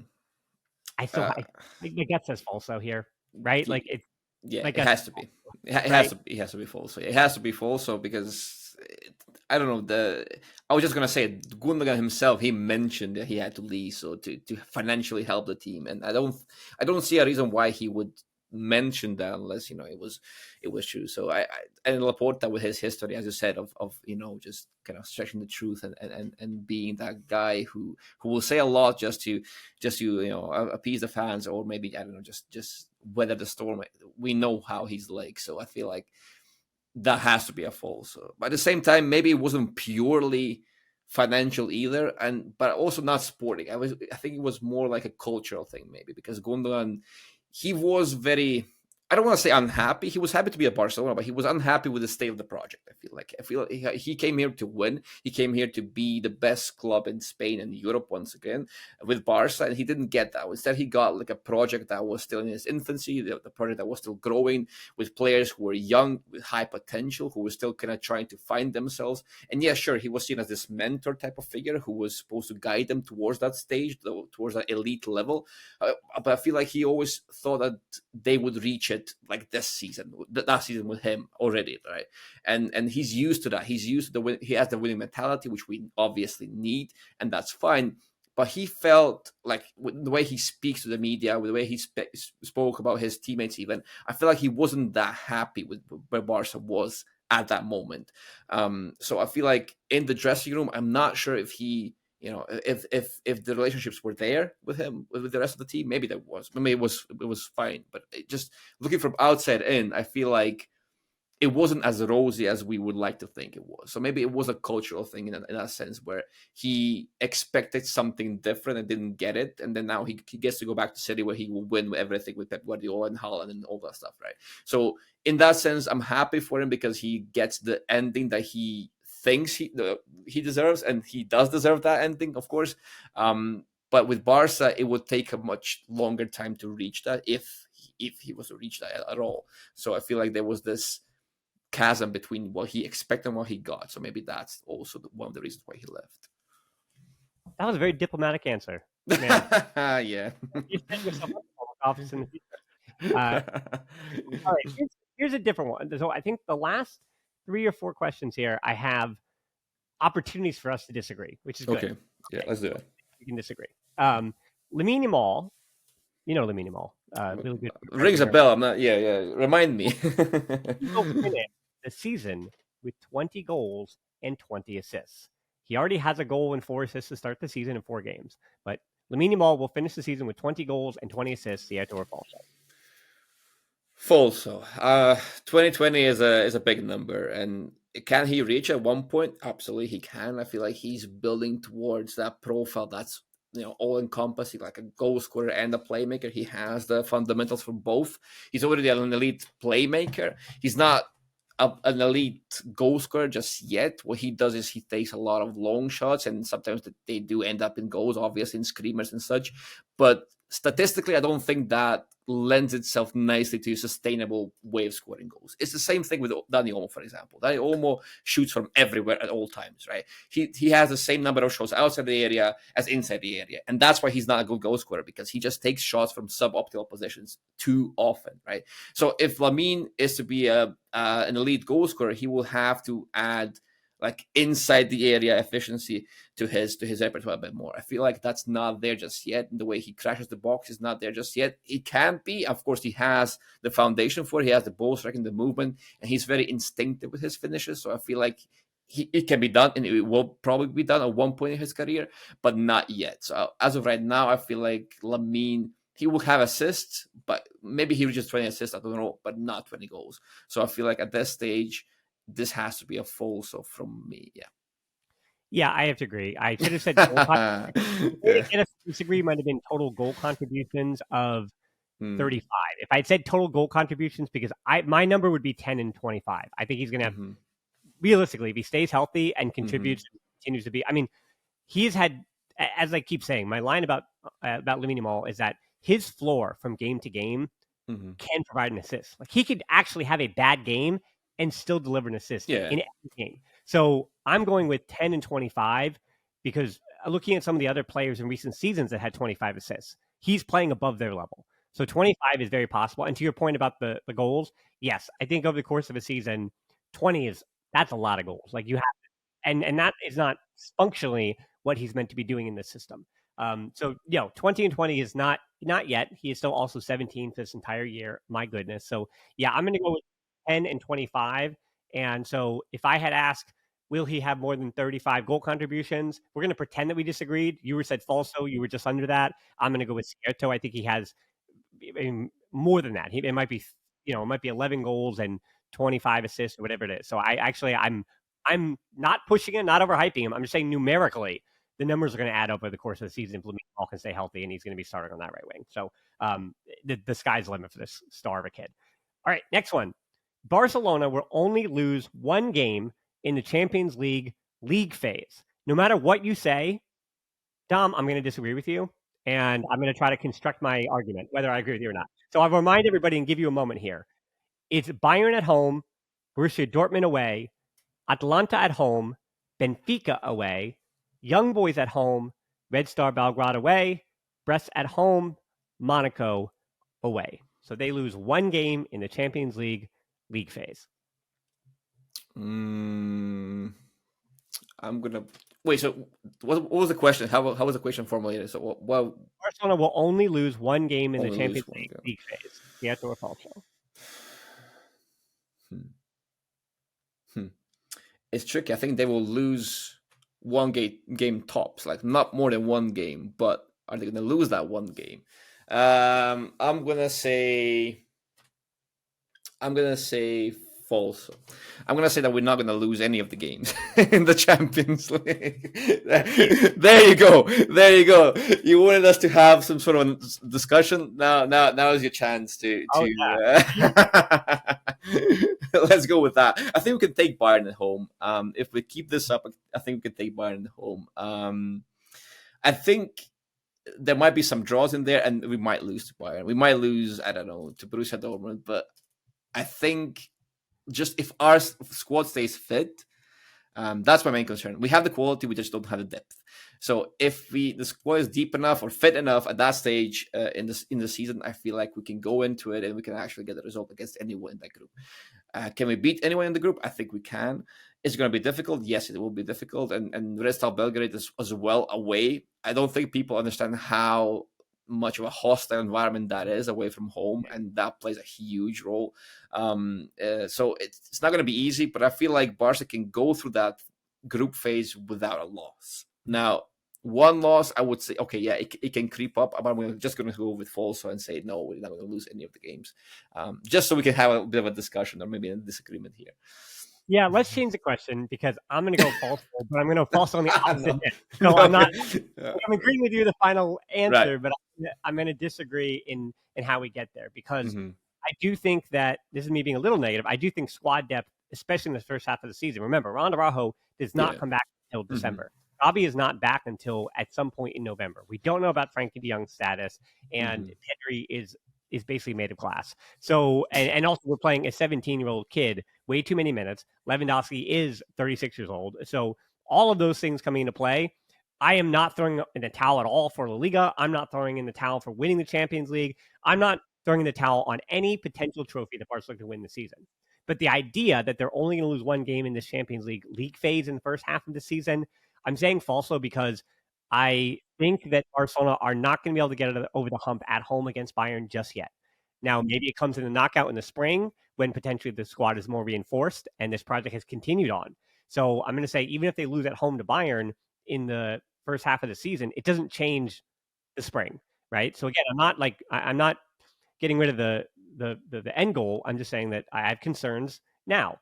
I still, my gut says Falso here, right? Like it. Yeah, it has to be. It has to be Falso. It has to be Falso because I don't know. I was just gonna say Gundogan himself. He mentioned that he had to leave so to financially help the team, and I don't see a reason why he would mention that unless, you know, it was true. So I and Laporta, with his history, as you said, of you know, just kind of stretching the truth and being that guy who will say a lot just to you know, appease the fans, or maybe, I don't know, just weather the storm. We know how he's like, so I feel like that has to be a false. But at the same time, maybe it wasn't purely financial either, but also not sporting. I think it was more like a cultural thing, maybe, because Gundogan, he was very, I don't want to say unhappy. He was happy to be at Barcelona, but he was unhappy with the state of the project. I feel like he came here to win. He came here to be the best club in Spain and Europe once again with Barça, and he didn't get that. Instead, he got like a project that was still in its infancy, the project that was still growing, with players who were young, with high potential, who were still kind of trying to find themselves. And yeah, sure, he was seen as this mentor type of figure who was supposed to guide them towards that stage, towards that elite level. But I feel like he always thought that they would reach it like this season, that season with him already, right? And he's used to that. He's used to the win. He has the winning mentality, which we obviously need, and that's fine. But he felt like, with the way he speaks to the media, with the way he spoke about his teammates, even, I feel like he wasn't that happy with where Barca was at that moment. So I feel like in the dressing room, I'm not sure if he, you know, if the relationships were there with him, with the rest of the team. Maybe there was. Maybe it was fine. But just looking from outside in, I feel like it wasn't as rosy as we would like to think it was. So maybe it was a cultural thing in that sense, where he expected something different and didn't get it, and then now he gets to go back to City where he will win with everything with Pep Guardiola and Haaland and all that stuff, right? So in that sense, I'm happy for him because he gets the ending that he thinks he deserves, and he does deserve that ending, of course. But with Barca, it would take a much longer time to reach that, if he was to reach that at all. So I feel like there was this chasm between what he expected and what he got. So maybe that's also one of the reasons why he left. That was a very diplomatic answer, man. Yeah. You set yourself up for office in the future. All right, here's a different one. So I think the last 3 or 4 questions here, I have opportunities for us to disagree, which is good. Okay. Yeah, let's do it. We can disagree. Lamine Yamal, you know Lamine Yamal, really good. Rings a bell. I'm not. Yeah. Remind me. He will finish the season with 20 goals and 20 assists. He already has a goal and 4 assists to start the season in 4 games. But Lamine Yamal will finish the season with 20 goals and 20 assists. Cierto or Falso? Falso. 2020 is a big number, and can he reach at one point? Absolutely, he can. I feel like he's building towards that profile that's, you know, all encompassing, like a goal scorer and a playmaker. He has the fundamentals for both. He's already an elite playmaker. He's not an elite goal scorer just yet. What he does is he takes a lot of long shots, and sometimes they do end up in goals, obviously in screamers and such. But statistically, I don't think that lends itself nicely to a sustainable way of scoring goals. It's the same thing with Dani Olmo, for example. Dani Olmo shoots from everywhere at all times, right? He has the same number of shots outside the area as inside the area. And that's why he's not a good goal scorer, because he just takes shots from suboptimal positions too often, right? So if Lamine is to be an elite goal scorer, he will have to add like inside the area efficiency to his repertoire a bit more. I feel like that's not there just yet. The way he crashes the box is not there just yet. He can be. Of course, he has the foundation for it. He has the ball striking, the movement, and he's very instinctive with his finishes. So I feel like it can be done, and it will probably be done at one point in his career, but not yet. So as of right now, I feel like Lamine, he will have assists, but maybe he reaches 20 assists, I don't know, but not 20 goals. So I feel like at this stage, this has to be a falso from me. Yeah, I have to agree. I should have said goal contributions. I disagree. Might have been total goal contributions of 35. If I had said total goal contributions, because my number would be 10 and 25. I think he's going to have, realistically, if he stays healthy and contributes, continues to be. I mean, he's had, as I keep saying, my line about Lamine Yamal is that his floor from game to game can provide an assist. Like, he could actually have a bad game and still deliver an assist in every game. So I'm going with 10 and 25 because looking at some of the other players in recent seasons that had 25 assists, he's playing above their level. So 25 is very possible. And to your point about the goals, yes, I think over the course of a season, 20 that's a lot of goals. Like, you have, and that is not functionally what he's meant to be doing in this system. So 20 and 20 is not yet. He is still also 17 for this entire year. My goodness. So yeah, I'm going to go with 10 and 25. And so if I had asked, will he have more than 35 goal contributions? We're going to pretend that we disagreed. You said Falso. You were just under that. I'm going to go with Cierto. I think he has more than that. It might be, it might be 11 goals and 25 assists or whatever it is. So I'm not pushing it, not overhyping him. I'm just saying numerically, the numbers are going to add up over the course of the season if Lamine Yamal can stay healthy, and he's going to be starting on that right wing. So the sky's the limit for this star of a kid. All right, next one. Barcelona will only lose one game in the Champions League phase. No matter what you say, Dom, I'm going to disagree with you, and I'm going to try to construct my argument, whether I agree with you or not. So I'll remind everybody and give you a moment here. It's Bayern at home, Borussia Dortmund away, Atalanta at home, Benfica away, Young Boys at home, Red Star Belgrade away, Brest at home, Monaco away. So they lose one game in the Champions League phase. I'm gonna wait. So what was the question? How was the question formulated? So what? Barcelona will only lose one game in the Champions League phase. Cierto or falso? It's tricky. I think they will lose one game tops, like not more than one game. But are they going to lose that one game? I'm gonna say false. I'm going to say that we're not going to lose any of the games in the Champions League. There you go. You wanted us to have some sort of discussion. Now is your chance to let's go with that. I think we can take Bayern at home. If we keep this up, I think we can take Bayern at home. I think there might be some draws in there, and we might lose to Bayern. We might lose, I don't know, to Borussia Dortmund, but I think just if our squad stays fit, that's my main concern. We have the quality, we just don't have the depth. So if the squad is deep enough or fit enough at that stage in the season, I feel like we can go into it and we can actually get a result against anyone in that group. Can we beat anyone in the group? I think we can. Is it going to be difficult? Yes, it will be difficult. And Red Star Belgrade is as well away. I don't think people understand how much of a hostile environment that is away from home, and that plays a huge role. So it's not going to be easy, but I feel like Barca can go through that group phase without a loss. Now, one loss, I would say, okay, yeah, it can creep up, but I'm just going to go with Falso and say, no, we're not going to lose any of the games, just so we can have a bit of a discussion or maybe a disagreement here. Yeah, let's change the question because I'm going to go false, but I'm going to false on the opposite end. So I'm not. I'm agreeing with you the final answer, right, but I'm going to disagree in how we get there because I do think that this is me being a little negative. I do think squad depth, especially in the first half of the season. Remember, Ronald Araujo does not come back until December. Robbie is not back until at some point in November. We don't know about Frankie de Jong's status, and Pedri is basically made of glass. So, and also we're playing a 17-year-old kid, way too many minutes. Lewandowski is 36 years old. So all of those things coming into play, I am not throwing in the towel at all for La Liga. I'm not throwing in the towel for winning the Champions League. I'm not throwing in the towel on any potential trophy that Barcelona can win the season. But the idea that they're only going to lose one game in this Champions League phase in the first half of the season, I'm saying falso because I think that Barcelona are not going to be able to get it over the hump at home against Bayern just yet. Now, maybe it comes in the knockout in the spring when potentially the squad is more reinforced and this project has continued on. So I'm going to say even if they lose at home to Bayern in the first half of the season, it doesn't change the spring, right? So again, I'm not getting rid of the end goal. I'm just saying that I have concerns now.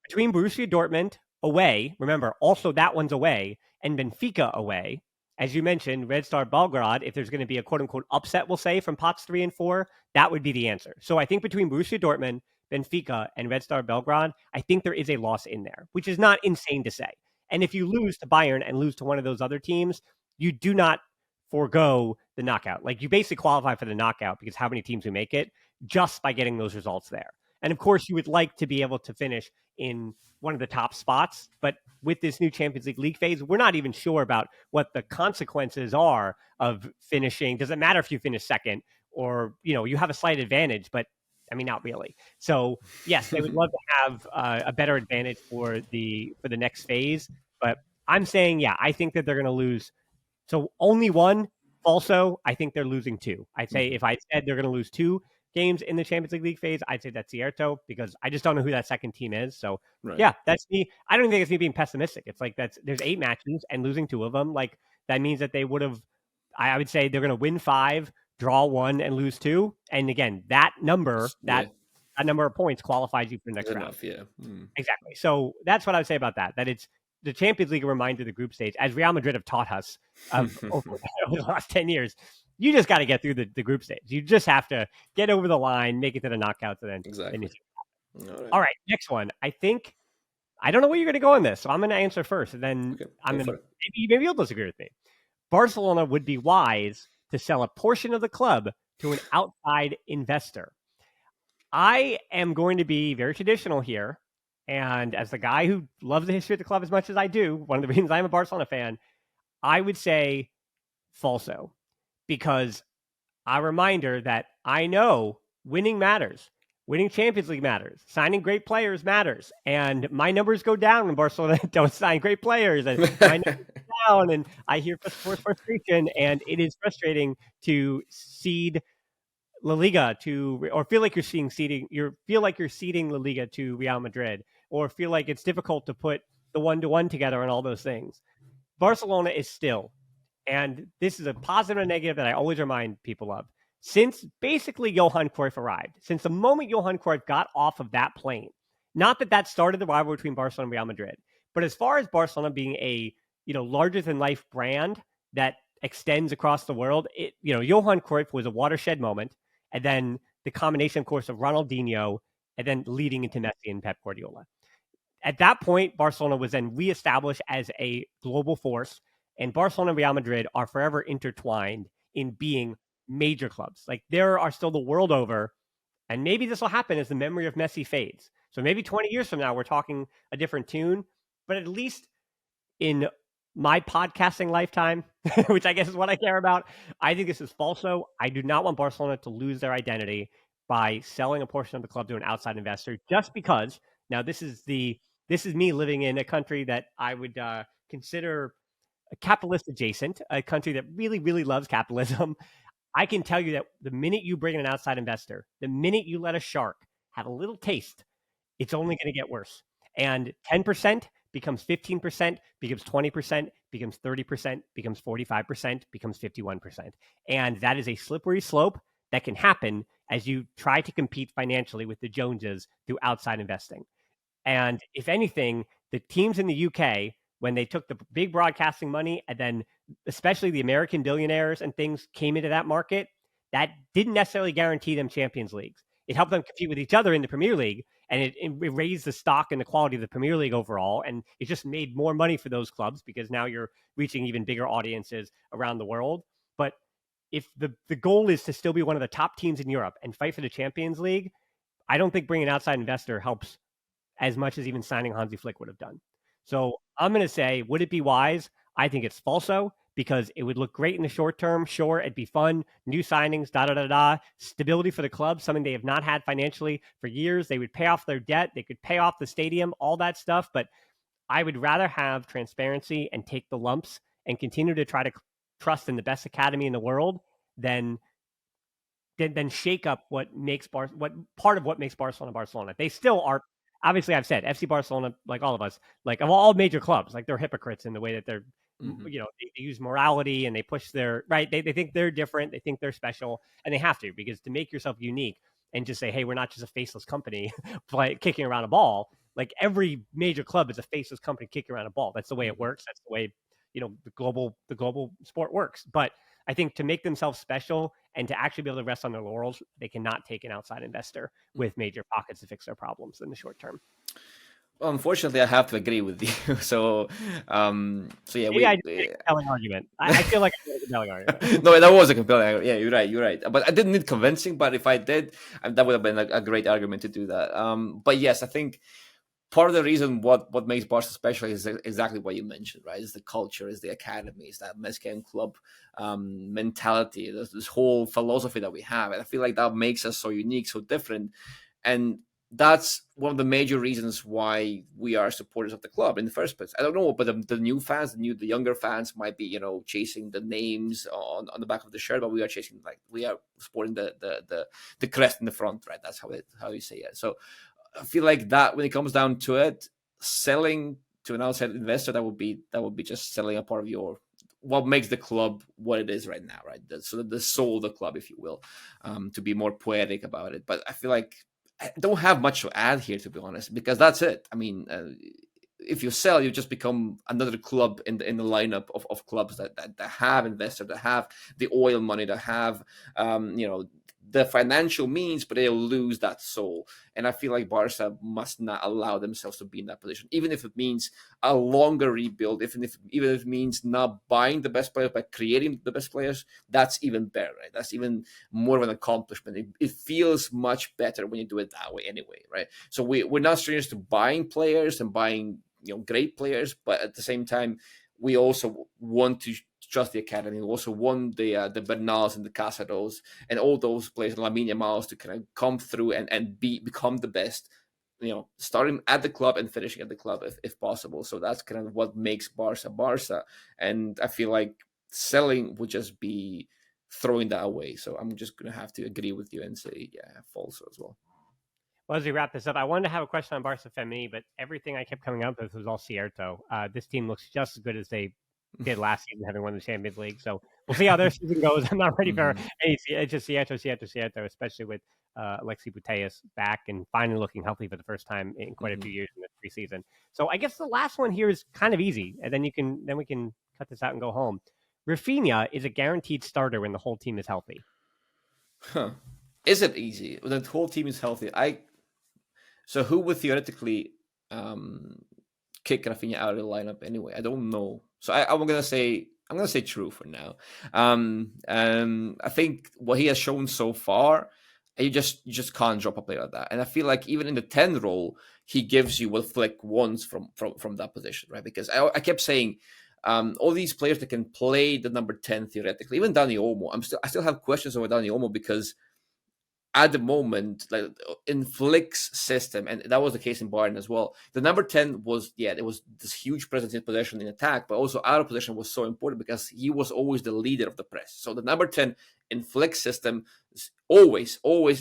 Between Borussia Dortmund away, remember, also that one's away, and Benfica away, as you mentioned, Red Star Belgrade, if there's going to be a quote-unquote upset, we'll say, from pots 3 and 4, that would be the answer. So I think between Borussia Dortmund, Benfica, and Red Star Belgrade, I think there is a loss in there, which is not insane to say. And if you lose to Bayern and lose to one of those other teams, you do not forego the knockout. Like, you basically qualify for the knockout because how many teams who make it just by getting those results there. And of course, you would like to be able to finish in one of the top spots. But with this new Champions League phase, we're not even sure about what the consequences are of finishing. Does it matter if you finish second or, you have a slight advantage, but I mean, not really. So yes, they would love to have a better advantage for the next phase. But I'm saying, yeah, I think that they're going to lose. So only one. Also, I think they're losing 2. I'd say if I said they're going to lose 2 games in the Champions League phase, I'd say that's Cierto because I just don't know who that second team is. So yeah, that's me. I don't think it's me being pessimistic. It's like there's 8 matches and losing 2 of them. Like that means that they would have. I would say they're going to win 5, draw 1, and lose 2. And again, that number that number of points qualifies you for the next round. Exactly. So that's what I would say about that. That it's the Champions League, a reminder of the group stage, as Real Madrid have taught us over the last 10 years. You just got to get through the group stage. You just have to get over the line, make it to the knockouts, and then exactly. All right, next one. I don't know where you're going to go on this, so I'm going to answer first, and then I'm going to maybe you'll disagree with me. Barcelona would be wise to sell a portion of the club to an outside investor. I am going to be very traditional here, and as the guy who loves the history of the club as much as I do, one of the reasons I'm a Barcelona fan, I would say falso. Because a reminder that I know winning matters. Winning Champions League matters. Signing great players matters. And my numbers go down when Barcelona don't sign great players. And my numbers go down, and I hear frustration. And it is frustrating to seed La Liga or feel like you're seeding La Liga to Real Madrid, or feel like it's difficult to put the 1-to-1 together and all those things. Barcelona is still. And this is a positive and negative that I always remind people of. Since basically Johan Cruyff arrived, since the moment Johan Cruyff got off of that plane, not that started the rivalry between Barcelona and Real Madrid, but as far as Barcelona being a larger than life brand that extends across the world, Johan Cruyff was a watershed moment, and then the combination, of course, of Ronaldinho, and then leading into Messi and Pep Guardiola. At that point, Barcelona was then reestablished as a global force. And Barcelona and Real Madrid are forever intertwined in being major clubs. Like, there are still the world over, and maybe this will happen as the memory of Messi fades. So maybe 20 years from now, we're talking a different tune. But at least in my podcasting lifetime, which I guess is what I care about, I think this is falso. I do not want Barcelona to lose their identity by selling a portion of the club to an outside investor, just because. Now, this is me living in a country that I would consider capitalist adjacent, a country that really, really loves capitalism. I can tell you that the minute you bring in an outside investor, the minute you let a shark have a little taste, it's only going to get worse. And 10% becomes 15%, becomes 20%, becomes 30%, becomes 45%, becomes 51%. And that is a slippery slope that can happen as you try to compete financially with the Joneses through outside investing. And if anything, the teams in the UK, when they took the big broadcasting money, and then especially the American billionaires and things came into that market, that didn't necessarily guarantee them Champions Leagues. It helped them compete with each other in the Premier League, and it raised the stock and the quality of the Premier League overall, and it just made more money for those clubs because now you're reaching even bigger audiences around the world. But if the goal is to still be one of the top teams in Europe and fight for the Champions League, I don't think bringing an outside investor helps as much as even signing Hansi Flick would have done. So I'm going to say, would it be wise? I think it's falso because it would look great in the short term. Sure, it'd be fun. New signings, stability for the club, something they have not had financially for years. They would pay off their debt. They could pay off the stadium, all that stuff. But I would rather have transparency and take the lumps and continue to try to trust in the best academy in the world than shake up what part of what makes Barcelona Barcelona. They still are. Obviously, I've said FC Barcelona, like all of us, like of all major clubs, like they're hypocrites in the way that they're, they use morality and they push their right. They think they're different. They think they're special, and they have to, because to make yourself unique and just say, hey, we're not just a faceless company kicking around a ball. Like every major club is a faceless company kicking around a ball. That's the way it works. That's the way the global sport works. But I think to make themselves special and to actually be able to rest on their laurels, they cannot take an outside investor with major pockets to fix their problems in the short term. Well, unfortunately, I have to agree with you. So yeah, maybe I just made a compelling argument. I feel like I made a compelling argument. No, that was a compelling argument. Yeah, you're right. But I didn't need convincing. But if I did, that would have been a great argument to do that. But yes, I think part of the reason what makes Barca special is exactly what you mentioned, right? Is the culture, is the academy, is that Mexican club mentality, this whole philosophy that we have. And I feel like that makes us so unique, so different. And that's one of the major reasons why we are supporters of the club in the first place. I don't know, but the new fans, the younger fans might be, chasing the names on the back of the shirt, but we are chasing, like, we are supporting the crest in the front, right? That's how you say it. So I feel like that when it comes down to it, selling to an outside investor, that would be just selling a part of what makes the club what it is right now, right? So the soul of the club, if you will, to be more poetic about it. But I feel like I don't have much to add here, to be honest, because that's it. I mean, if you sell, you just become another club in the lineup of clubs that have investors, that have the oil money, that have the financial means, but they'll lose that soul. And I feel like Barca must not allow themselves to be in that position, even if it means a longer rebuild, even if it means not buying the best players, but creating the best players. That's even better, right? That's even more of an accomplishment. It feels much better when you do it that way anyway, right? So we're not strangers to buying players and buying great players, but at the same time, we also want to trust the academy. We also want the Bernals and the Casados and all those players, Lamine Yamal, to kind of come through and become the best, starting at the club and finishing at the club if possible. So that's kind of what makes Barca. And I feel like selling would just be throwing that away. So I'm just going to have to agree with you and say, yeah, falso as well. Well, as we wrap this up, I wanted to have a question on Barca Femini, but everything I kept coming up with was all Cierto. This team looks just as good as they did last season, having won the Champions League. So we'll see how their season goes. I'm not ready for any just Cierto, especially with Alexi Putellas back and finally looking healthy for the first time in quite a few years in the preseason. So I guess the last one here is kind of easy, and then we can cut this out and go home. Rafinha is a guaranteed starter when the whole team is healthy. Huh. Is it easy? When the whole team is healthy, So who would theoretically kick Rafinha out of the lineup anyway? I don't know. So I'm gonna say true for now. I think what he has shown so far, you just can't drop a player like that. And I feel like even in the 10 role, he gives you what Flick wants from that position, right? Because I kept saying all these players that can play the number 10 theoretically, even Dani Olmo. I still have questions over Dani Olmo because at the moment, like in Flick's system, and that was the case in Bayern as well, the number 10 was, there was this huge presence in possession in attack, but also out of possession was so important because he was always the leader of the press. So the number 10 in Flick's system always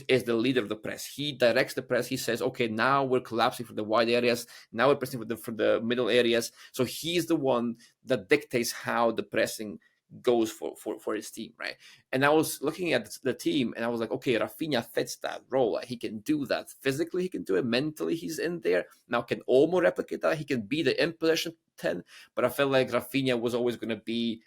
is the leader of the press. He directs the press. He says, okay, now we're collapsing from the wide areas. Now we're pressing for the middle areas. So he's the one that dictates how the pressing goes for his team, right? And I was looking at the team and I was like, okay, Rafinha fits that role. Like, he can do that physically, he can do it mentally, he's in there. Now can Olmo replicate that? He can be the in possession 10, but I felt like Rafinha was always going to be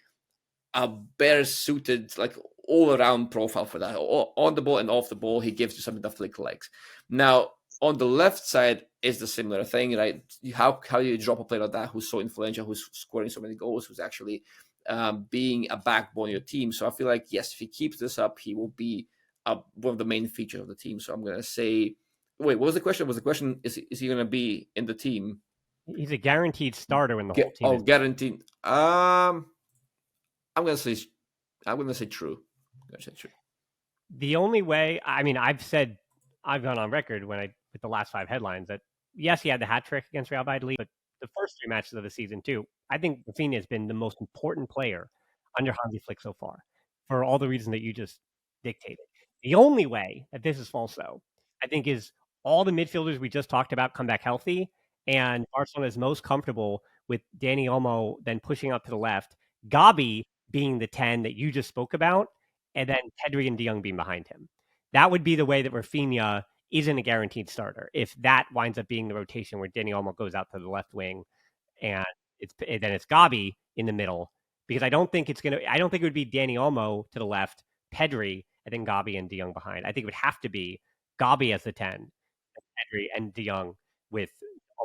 a better suited, like all around profile for that. On the ball and off the ball, he gives you something that Flick likes. Now, on the left side is the similar thing, right? How do you drop a player like that who's so influential, who's scoring so many goals, who's actually being a backbone of your team? So I feel like, yes, if he keeps this up, he will be one of the main features of the team. So I'm going to say, wait, what was the question? Was the question, is he going to be in the team? He's a guaranteed starter when the whole team is guaranteed. I'm going to say true. I'm going to say true. The only way, I mean, I've gone on record with the last 5 headlines that, yes, he had the hat trick against Real Valladolid, but the first 3 matches of the season too. I think Rafinha has been the most important player under Hansi Flick so far, for all the reasons that you just dictated. The only way that this is falso, I think, is all the midfielders we just talked about come back healthy, and Barcelona is most comfortable with Dani Olmo then pushing up to the left, Gabi being the 10 that you just spoke about, and then Pedri and De Jong being behind him. That would be the way that Rafinha isn't a guaranteed starter. If that winds up being the rotation where Dani Olmo goes out to the left wing, and then it's Gabi in the middle, because I don't think it would be Dani Olmo to the left, Pedri, and then Gabi and De Jong behind. I think it would have to be Gabi as the 10, Pedri and De Jong with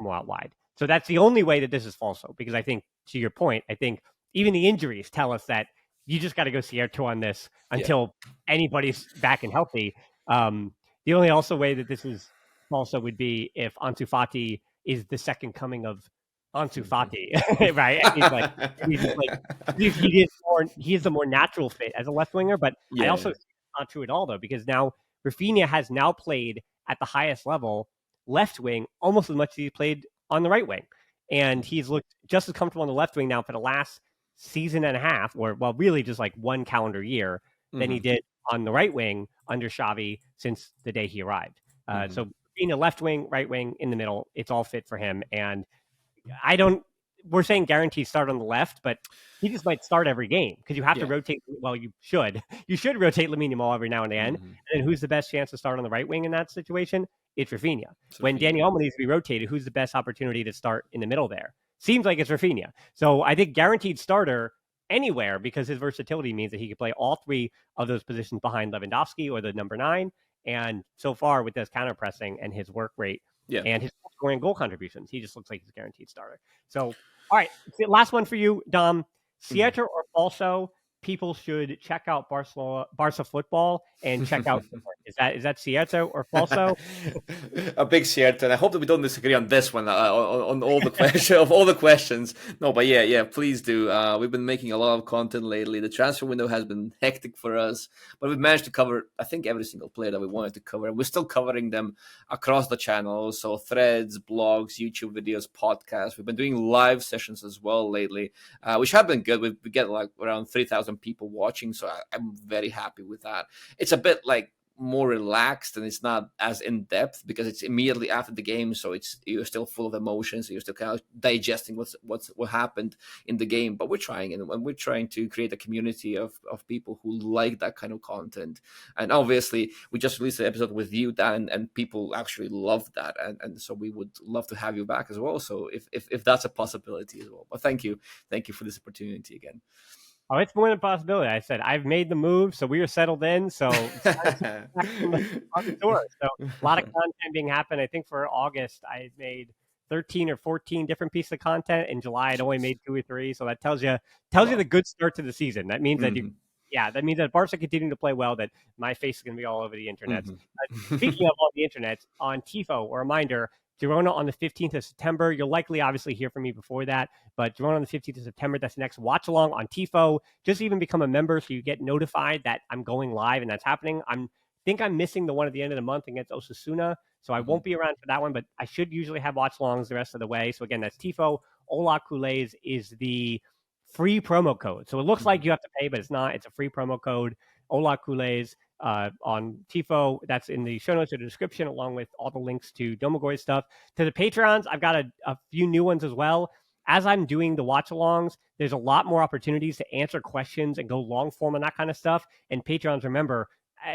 Olmo out wide. So that's the only way that this is falso, because I think, to your point, I think even the injuries tell us that you just got to go Cierto on this until anybody's back and healthy. The only also way that this is falso would be if Ansu Fati is the second coming of Ansu Fati, right? And he is the more natural fit as a left winger, but I also it's not true at all, though, because now Rafinha has now played at the highest level left wing almost as much as he played on the right wing, and he's looked just as comfortable on the left wing now for the last season and a half, or well, really just like 1 calendar year, than he did on the right wing under Xavi since the day he arrived. So being a left wing, right wing, in the middle, it's all fit for him. And we're saying guaranteed start on the left, but he just might start every game because you have to rotate. Well, you should rotate Lamine Yamal every now and then. And then who's the best chance to start on the right wing in that situation? It's Rafinha. When Dani Olmo needs to be rotated, who's the best opportunity to start in the middle there? Seems like it's Rafinha. So I think guaranteed starter anywhere, because his versatility means that he can play all 3 of those positions behind Lewandowski or the number 9. And so far with his counter pressing and his work rate and his scoring goal contributions, he just looks like he's a guaranteed starter. So, all right, last one for you, Dom. Cierto or falso? People should check out Barca football and check out. Is that Cierto or falso? A big Cierto, and I hope that we don't disagree on this one on all the questions of all the questions. No, but yeah, please do. We've been making a lot of content lately. The transfer window has been hectic for us, but we've managed to cover, I think, every single player that we wanted to cover, and we're still covering them across the channel. So threads, blogs, YouTube videos, podcasts. We've been doing live sessions as well lately, which have been good. We get like around 3,000 people watching, so I'm very happy with that. It's a bit like more relaxed and it's not as in depth because it's immediately after the game, so you're still full of emotions, so you're still kind of digesting what happened in the game. But we're trying, and we're trying to create a community of people who like that kind of content. And obviously we just released an episode with you, Dan, and people actually love that, and so we would love to have you back as well, so if that's a possibility as well. But thank you for this opportunity again. Oh, it's more than a possibility. I said, I've made the move, so we are settled in. So on the tour. So a lot of content being happened. I think for August, I made 13 or 14 different pieces of content. In July, I'd only made 2 or 3. So that tells you the good start to the season. That means that that means that Barca continue to play well, that my face is going to be all over the internet. Speaking of all the internet, on TIFO, a reminder, Girona on the 15th of September. You'll likely obviously hear from me before that, but Girona on the 15th of September, that's the next watch along on TIFO. Just even become a member so you get notified that I'm going live and that's happening. I think I'm missing the one at the end of the month against Osasuna, so I won't be around for that one, but I should usually have watch alongs the rest of the way. So again, that's TIFO. Hola Culés is the free promo code. So it looks like you have to pay, but it's not. It's a free promo code. Hola Culés. On TIFO, that's in the show notes or the description, along with all the links to Domagoj stuff. To the Patreons, I've got a few new ones as well. As I'm doing the watch-alongs, there's a lot more opportunities to answer questions and go long form and that kind of stuff. And Patreons, remember,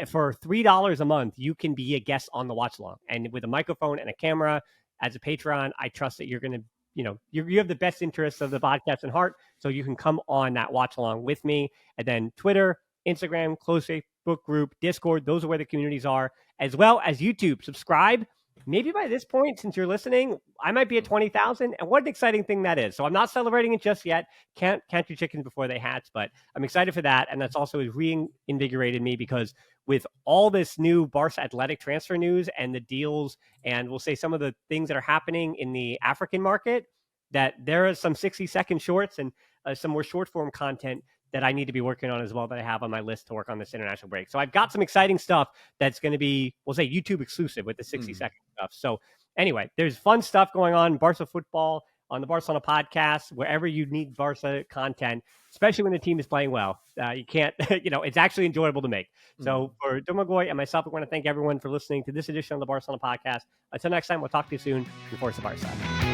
for $3 a month, you can be a guest on the watch-along. And with a microphone and a camera, as a Patreon, I trust that you're going to, you have the best interests of the podcast in heart, so you can come on that watch-along with me. And then Twitter, Instagram, close Facebook group, Discord, those are where the communities are, as well as YouTube. Subscribe, maybe by this point, since you're listening, I might be at 20,000. And what an exciting thing that is. So I'm not celebrating it just yet. Can't count your chickens before they hatch, but I'm excited for that. And that's also reinvigorated me because with all this new Barca athletic transfer news and the deals, and we'll say some of the things that are happening in the African market, that there are some 60-second shorts and some more short form content that I need to be working on as well that I have on my list to work on this international break. So I've got some exciting stuff that's going to be, we'll say, YouTube exclusive with the 60-second stuff. So anyway, there's fun stuff going on in Barca football, on the Barcelona podcast, wherever you need Barca content, especially when the team is playing well. You can't, it's actually enjoyable to make. So for Domagoj and myself, I want to thank everyone for listening to this edition of the Barcelona podcast. Until next time, we'll talk to you soon. Forza Barca.